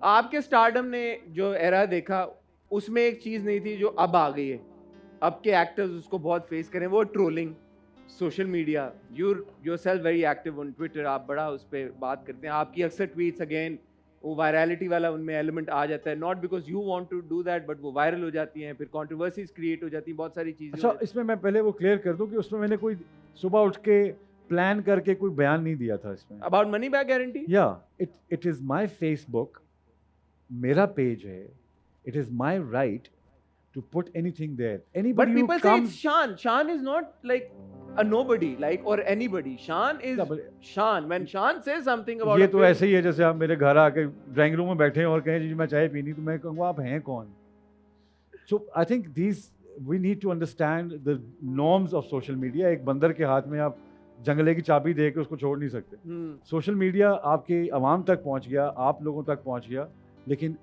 आपके स्टारडम ने जो एरा देखा, उसमें एक चीज नहीं थी जो अब आ गई है। अब के एक्टर्स उसको बहुत फेस करें, वो trolling, social media. Yourself very active on Twitter, आप बड़ा उस पर बात करते हैं। आपकी अक्सर ट्वीट्स अगेन वो वायरलिटी वाला उनमें एलिमेंट आ जाता है, not because you want to do that, but वो वायरल हो जाती हैं, फिर कंट्रोवर्सीज क्रिएट हो जाती हैं, बहुत सारी चीजें हो अच्छा, जाती इसमें मैं पहले वो क्लियर कर दूं कि उसमें मैंने कोई सुबह उठ के प्लान करके कोई बयान नहीं दिया था इसमें। हैं। अबाउट मनी बैक गारंटी, या इट इज माय फेसबुक, मेरा पेज है, it is my right to put anything there. but anybody who people say it's comes, Shan. Shan is not like a nobody, like, or anybody. Shan is Shan. When Shan says something about ये a तो film, ऐसे ही है जैसे आप मेरे घर आके drawing room में बैठे हैं और कहें जी मैं चाय पीनी, तो मैं कहूँगा आप हैं कौन। So I think these we need to understand the norms of social media. एक बंदर के हाथ में आप जंगले की चाबी दे के उसको छोड़ नहीं सकते। सोशल मीडिया आपके आवाम तक पहुंच गया, आप लोगों तक पहुंच गया, लेकिन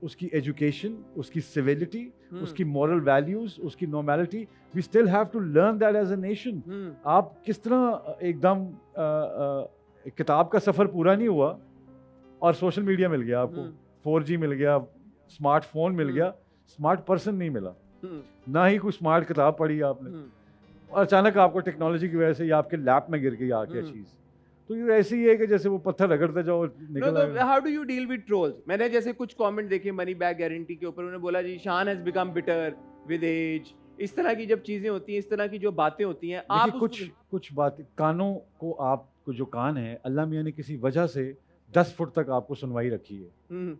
उसकी एजुकेशन, उसकी सिविलिटी, उसकी मॉरल वैल्यूज, उसकी normality, we still have to learn that as a nation. आप किस तरह एकदम किताब का सफ़र पूरा नहीं हुआ और सोशल मीडिया मिल गया आपको, 4G मिल गया, स्मार्टफोन मिल गया, स्मार्ट पर्सन नहीं मिला, ना ही कोई स्मार्ट किताब पढ़ी आपने, और अचानक आपको टेक्नोलॉजी की वजह से ये आपके लैप में गिर गई आके चीज़। तो ये ऐसी है कि जैसे वो पत्थर रगड़ते जाओ निकल आएगा। How do you deal with trolls? मैंने जैसे कुछ कमेंट देखे मनी बैक गारंटी के ऊपर, उन्होंने बोला ji Shan has become bitter with age. इस तरह की जब चीजें होती हैं, इस तरह की जो बातें होती हैं, आप कुछ बात, कानों को, आपको जो कान है, अल्लाह मियाँ ने किसी वजह से 10 फुट तक आपको सुनवाई रखी है।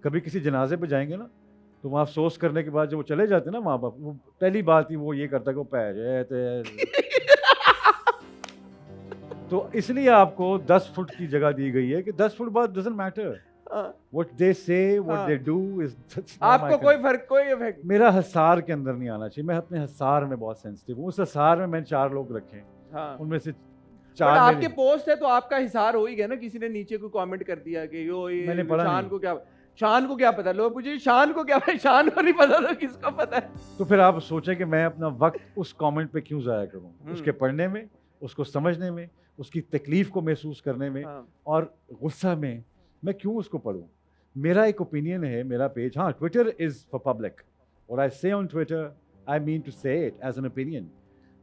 कभी किसी जनाजे पे जाएंगे ना, तो वहाँ अफसोस करने के बाद जब वो चले जाते हैं ना माँ बाप, वो पहली बात ही वो ये करता है कि वो पैर तो इसलिए आपको 10 फुट की जगह दी गई है कि 10 फुट बाद डजंट मैटर व्हाट दे से, व्हाट दे डू इज, आपको कोई फर्क, कोई इफेक्ट। मेरा हसार के अंदर नहीं आना चाहिए। मैं अपने हसार में बहुत सेंसिटिव हूँ। उस हसार में मैंने 4 लोग रखे हैं, उनमें से 4 आपके पोस्ट है तो आपका हिसार हो ही गया ना। किसी ने नीचे को कमेंट कर दिया कि यो ये मैंने पढ़ा शान नहीं। को क्या, शान को क्या पता, लोग पूछे शान को क्या पता, शान को नहीं पता तो किसको पता है। तो फिर आप सोचें कि मैं अपना वक्त उस कमेंट पे क्यों ज़ाया करूँ, उसके पढ़ने में, उसको समझने में, उसकी तकलीफ को महसूस करने में, और गुस्सा में मैं क्यों उसको पढ़ूँ। मेरा एक ओपिनियन है, मेरा पेज, हाँ ट्विटर इज़ फॉर पब्लिक, और I say on Twitter I mean to say it as an opinion,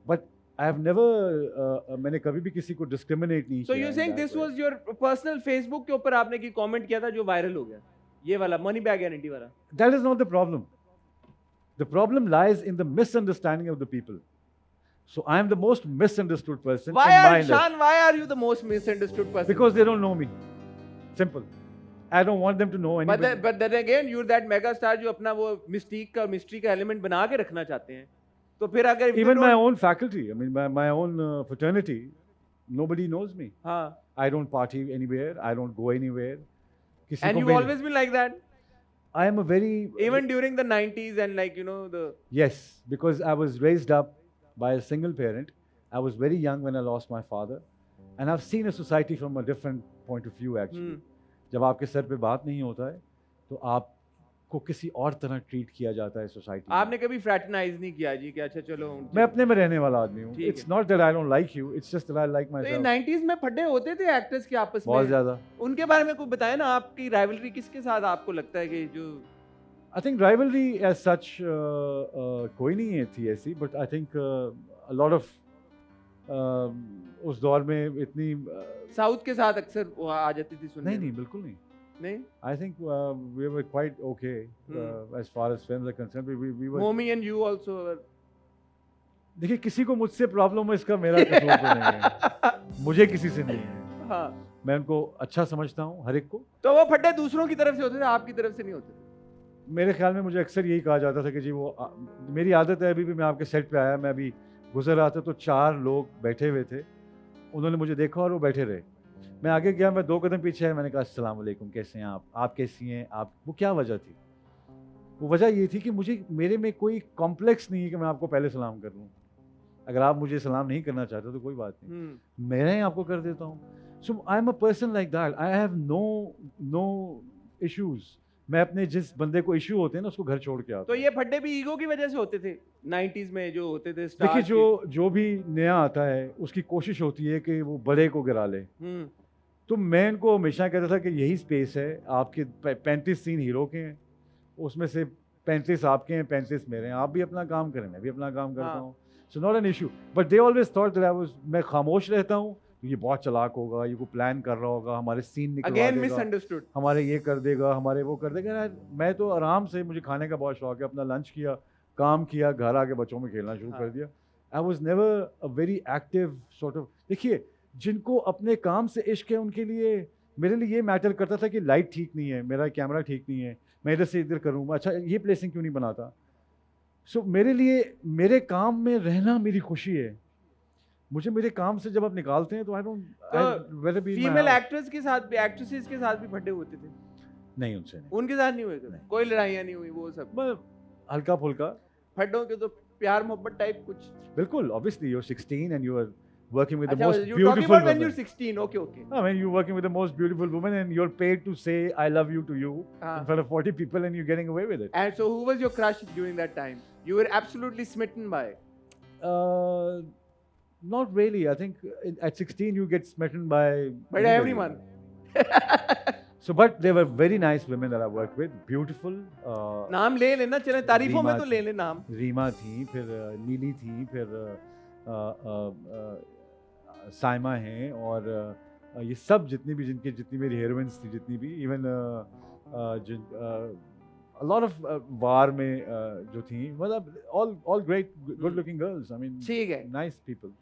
but I have never, मैंने कभी भी किसी को डिस्क्रिमिनेट नहीं किया। So you saying this was your personal Facebook के ऊपर आपने की कमेंट किया था जो वायरल हो गया, ये वाला मनी बैक गारंटी वाला? That is not the problem. The problem lies in the misunderstanding of the people. So I am the most misunderstood person in my industry. Shan, why are you the most misunderstood person? Because they don't know me. Simple. I don't want them to know anybody. But then again, you're that mega star जो अपना वो mystery का element बना के रखना चाहते हैं। तो फिर अगर even my own faculty, I mean my own fraternity, nobody knows me. हाँ. I don't party anywhere. I don't go anywhere. And you've always been like that. I am a very, even during the 90s and like you know the. Yes, because I was raised up by a single parent. I was very young when I lost my father, and I've seen a society from a different point of view actually. जब आपके sir पे बात नहीं होता है तो आपको किसी और तरह ट्रीट किया जाता है सोसाइटी में। आपने कभी फ्रैटरनाइज नहीं किया जी कि अच्छा चलो मैं अपने में रहने वाला आदमी हूँ। It's not that I don't like you, it's just that I like myself. 90s में फड्डे होते थे एक्टर्स के आपस में बहुत ज्यादा। उनके बारे में कुछ बताएं ना, आपकी राइवलरी किसके साथ आपको लगता है कि जो I think rivalry as such कोई नहीं थी ऐसी, but I think a lot of उस दौर में इतनी साउथ के साथ अक्सर आ जाती थी सुनने। नहीं बिल्कुल नहीं। नहीं, I think we were quite okay as far as films are concerned. We were. Momi and you also were. देखिए किसी को मुझसे प्रॉब्लम है इसका मेरा कसूर तो नहीं है, मुझे किसी से नहीं है। हाँ, मैं उनको अच्छा समझता हूँ हर एक को। तो वो फड्डे दूसरों की तरफ से होते थे, आपकी तरफ से नहीं होते थे? मेरे ख्याल में मुझे अक्सर यही कहा जाता था कि जी वो मेरी आदत है, अभी भी मैं आपके सेट पे आया, मैं अभी गुजर रहा था तो 4 लोग बैठे हुए थे, उन्होंने मुझे देखा और वो बैठे रहे। मैं आगे गया, मैं 2 कदम पीछे आया, मैंने कहा अस्सलाम वालेकुम, कैसे हैं आप कैसी हैं आप। वो क्या वजह थी? वो वजह ये थी कि मेरे में कोई कॉम्प्लेक्स नहीं है कि मैं आपको पहले सलाम कर लूँ। अगर आप मुझे सलाम नहीं करना चाहते तो कोई बात नहीं, मैं आपको कर देता हूँ। So I am a person like that, I have no issues. मैं अपने जिस बंदे को इश्यू होते हैं ना उसको घर छोड़ के आता। तो ये फड्डे भी ईगो की वजह से होते थे 90s में जो होते थे स्टार। देखिए जो भी नया आता है उसकी कोशिश होती है कि वो बड़े को गिरा ले। तो मैं इनको हमेशा कहता था कि यही स्पेस है, आपके 35 सीन हीरो के हैं, उसमें से 35 आपके हैं, 35 मेरे हैं, आप भी अपना काम करें, मैं भी अपना काम करता हाँ। हूँ, so not an issue, but they always thought that I was, मैं खामोश रहता हूँ, ये बहुत चालाक होगा, ये को प्लान कर रहा होगा, हमारे सीन निकलवा अगेन देगा, मिसअंडरस्टूड। हमारे ये कर देगा, हमारे वो कर देगा। यार मैं तो आराम से, मुझे खाने का बहुत शौक है, अपना लंच किया, काम किया, घर आके बच्चों में खेलना शुरू कर हाँ। दिया। I was never a very active sort of, देखिए जिनको अपने काम से इश्क है उनके लिए, मेरे लिए ये मैटर करता था कि लाइट ठीक नहीं है, मेरा कैमरा ठीक नहीं है, मैं इधर से इधर करूँगा, अच्छा ये प्लेसिंग क्यों नहीं बनाता। सो मेरे लिए मेरे काम में रहना मेरी खुशी है। मुझे मेरे काम से जब आप निकालते हैं तो I don't whether be in my female house. Actress के साथ भी, एक्ट्रेसेस के साथ भी फटे होते थे, नहीं, उनसे नहीं, उनके साथ नहीं हुए कभी? नहीं। कोई लड़ाइयाँ नहीं हुई वो सब? मैं हल्का फुल्का, फटों के तो प्यार मोहब्बत टाइप कुछ? बिल्कुल, obviously you're 16 and you are working with the अच्छा, most you talking beautiful about when you're woman. 16, okay, okay. I mean, you're working with the most beautiful woman and you're paid to say I love you to you हाँ. in front of 40 people and you're getting away with it. And so who was your crush during that time? You were absolutely smitten by? Uh, Not really. I think at 16 you get smitten by By anybody. everyone. So, but there were very nice women that I worked with, beautiful. नाम ले लेना, चले तारीफों में रीमा तो थी। ले ले नाम। रीमा थी, फिर नीली थी, फिर साइमा हैं, और ये सब जितनी भी, जितनी मेरी हीरोइंस थी, जितनी भी, इवन a lot of वार में जो थी, मतलब all great good looking girls, I mean ठीक है। nice people.